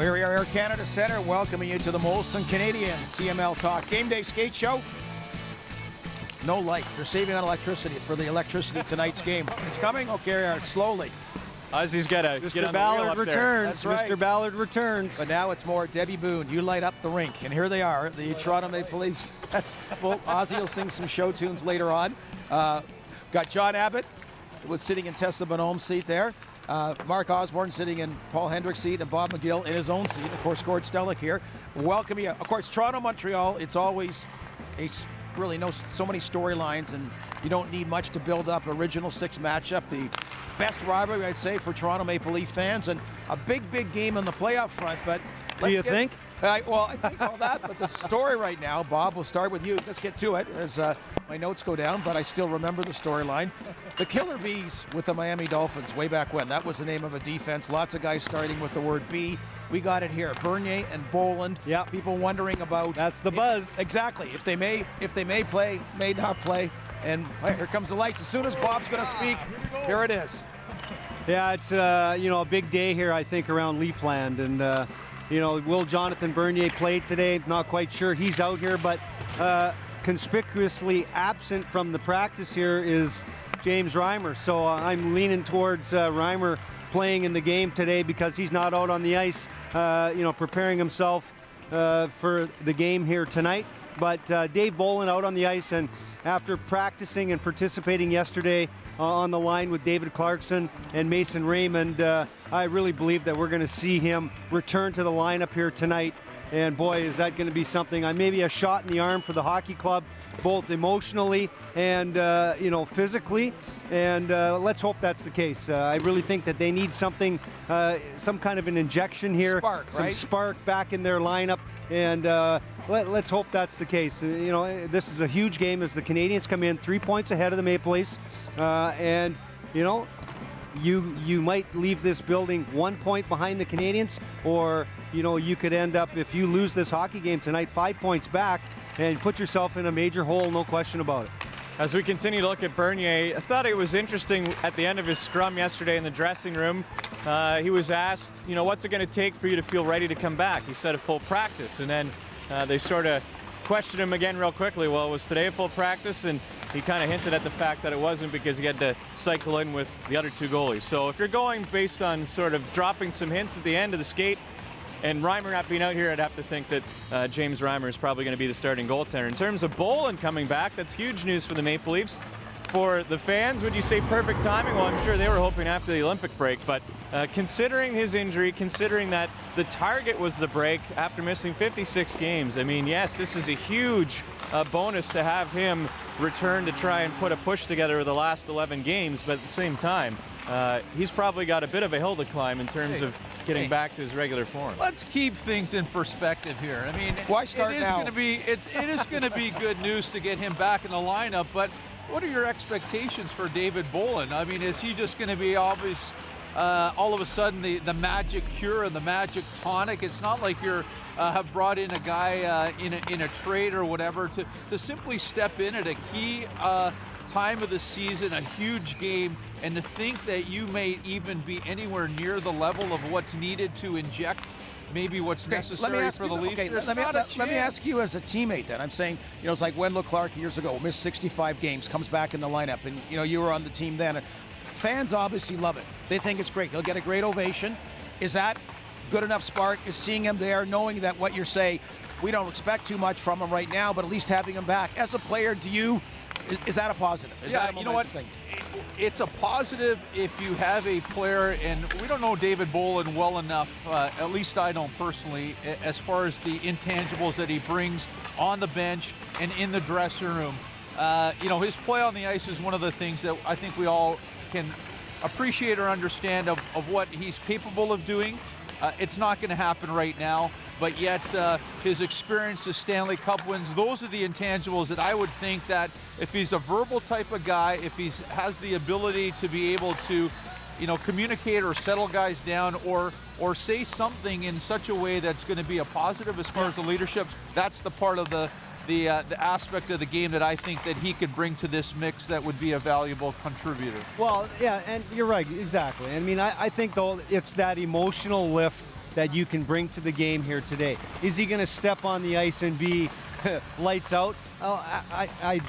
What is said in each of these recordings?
Well, here we are, Air Canada Centre, welcoming you to the Molson Canadian TMLtalk Game Day Skate Show. No light. They're saving on electricity for the electricity tonight's game. It's coming? Okay, slowly. Ozzy's got to get on the wheel Ballard up there. returns. That's right. Mr. Ballard returns. But now it's more Debbie Boone. You light up the rink. And here they are, the Toronto Maple Leafs. That's, well, Ozzy will sing some show tunes later on. Got John Abbott was sitting in Tessa Bonhomme's seat there. Mark Osborne sitting in Paul Hendrick's seat, and Bob McGill in his own seat. Of course, Gord Stellick here. Welcome you. Of course, Toronto-Montreal, it's always really so many storylines, and you don't need much to build up original six matchup. The best rivalry, I'd say, for Toronto Maple Leaf fans, and a big game in the playoff front. But Do you think? I think all that, but the story right now, Bob, we'll start with you. Let's get to it as my notes go down, but I still remember the storyline. The Killer Bees with the Miami Dolphins way back when. That was the name of a defense. Lots of guys starting with the word B. We got it here. Bernier and Boland. Yeah. People wondering about. That's the buzz. Exactly. If they may play, may not play. And here comes the lights. As soon as Bob's going to speak, here it is. Yeah, it's a big day here, I think, around Leafland, and will Jonathan Bernier play today? Not quite sure. He's out here, but conspicuously absent from the practice here is James Reimer. So I'm leaning towards Reimer playing in the game today because he's not out on the ice, preparing himself for the game here tonight. But Dave Boland out on the ice, and after practicing and participating yesterday on the line with David Clarkson and Mason Raymond, I really believe that we're going to see him return to the lineup here tonight. And boy, is that going to be something, maybe a shot in the arm for the hockey club, both emotionally and physically. And let's hope that's the case. I really think that they need something, some kind of an injection here, some spark back in their lineup. And let's hope that's the case. This is a huge game as the Canadians come in 3 points ahead of the Maple Leafs, and you might leave this building 1 point behind the Canadians, or you could end up, if you lose this hockey game tonight, 5 points back and put yourself in a major hole, no question about it. As we continue to look at Bernier, I thought it was interesting at the end of his scrum yesterday in the dressing room. He was asked, what's it going to take for you to feel ready to come back? He said a full practice, and then they sort of questioned him again real quickly. Well, was today a full practice? And he kind of hinted at the fact that it wasn't because he had to cycle in with the other two goalies. So if you're going based on sort of dropping some hints at the end of the skate, and Reimer not being out here, I'd have to think that James Reimer is probably going to be the starting goaltender. In terms of Boland coming back, that's huge news for the Maple Leafs. For the fans, would you say perfect timing? Well, I'm sure they were hoping after the Olympic break, but considering his injury, considering that the target was the break after missing 56 games, I mean, yes, this is a huge bonus to have him return to try and put a push together with the last 11 games, but at the same time, he's probably got a bit of a hill to climb in terms of getting back to his regular form. Let's keep things in perspective here. I mean, why start now? It is going to be good news to get him back in the lineup, but what are your expectations for David Boland? I mean, is he just going to be all of a sudden the magic cure and the magic tonic? It's not like you're have brought in a guy in a trade or whatever to simply step in at a key time of the season, a huge game, and to think that you may even be anywhere near the level of what's needed to inject maybe what's necessary for the Leafs. Okay, let me ask you as a teammate then. I'm saying, it's like Wendell Clark years ago, missed 65 games, comes back in the lineup, and you were on the team then. Fans obviously love it. They think it's great. He'll get a great ovation. Is that good enough spark? Is seeing him there, knowing that what you're saying, we don't expect too much from him right now, but at least having him back. As a player, is that a positive? Is that a you know what? thing? It's a positive if you have a player, and we don't know David Boland well enough, at least I don't personally, as far as the intangibles that he brings on the bench and in the dressing room. His play on the ice is one of the things that I think we all can appreciate or understand of what he's capable of doing. It's not going to happen right now, but yet his experience, his Stanley Cup wins, those are the intangibles that I would think that if he's a verbal type of guy, if he has the ability to be able to, communicate or settle guys down or say something in such a way that's going to be a positive as far as the leadership, that's the part of the aspect of the game that I think that he could bring to this mix that would be a valuable contributor. Well, yeah, and you're right, exactly. I mean, I think, though, it's that emotional lift that you can bring to the game here today. Is he going to step on the ice and be lights out? I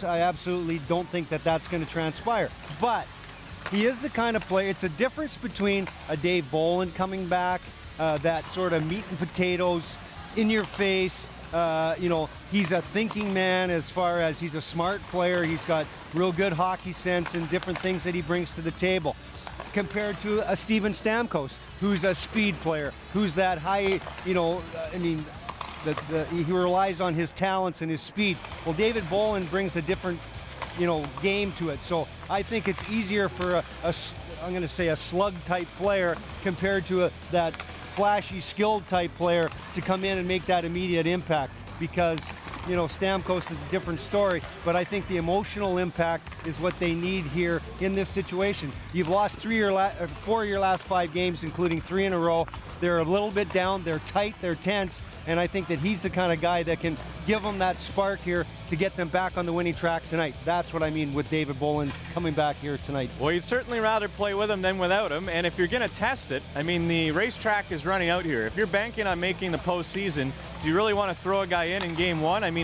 absolutely don't think that that's going to transpire. But he is the kind of player, it's a difference between a Dave Bolland coming back, that sort of meat and potatoes, in your face. He's a thinking man as far as he's a smart player. He's got real good hockey sense and different things that he brings to the table. Compared to a Steven Stamkos, who's a speed player, who's that high, he relies on his talents and his speed. Well, David Bolland brings a different, game to it. So I think it's easier for I'm going to say a slug type player compared to that flashy, skilled type player to come in and make that immediate impact, because Stamkos is a different story, but I think the emotional impact is what they need here in this situation. You've lost 4 of your last 5 games, including 3 in a row. They're a little bit down, they're tight, they're tense, and I think that he's the kind of guy that can give them that spark here to get them back on the winning track tonight. That's what I mean with David Bolland coming back here tonight. Well, you'd certainly rather play with him than without him, and if you're going to test it, the racetrack is running out here. If you're banking on making the postseason, do you really want to throw a guy in game 1? If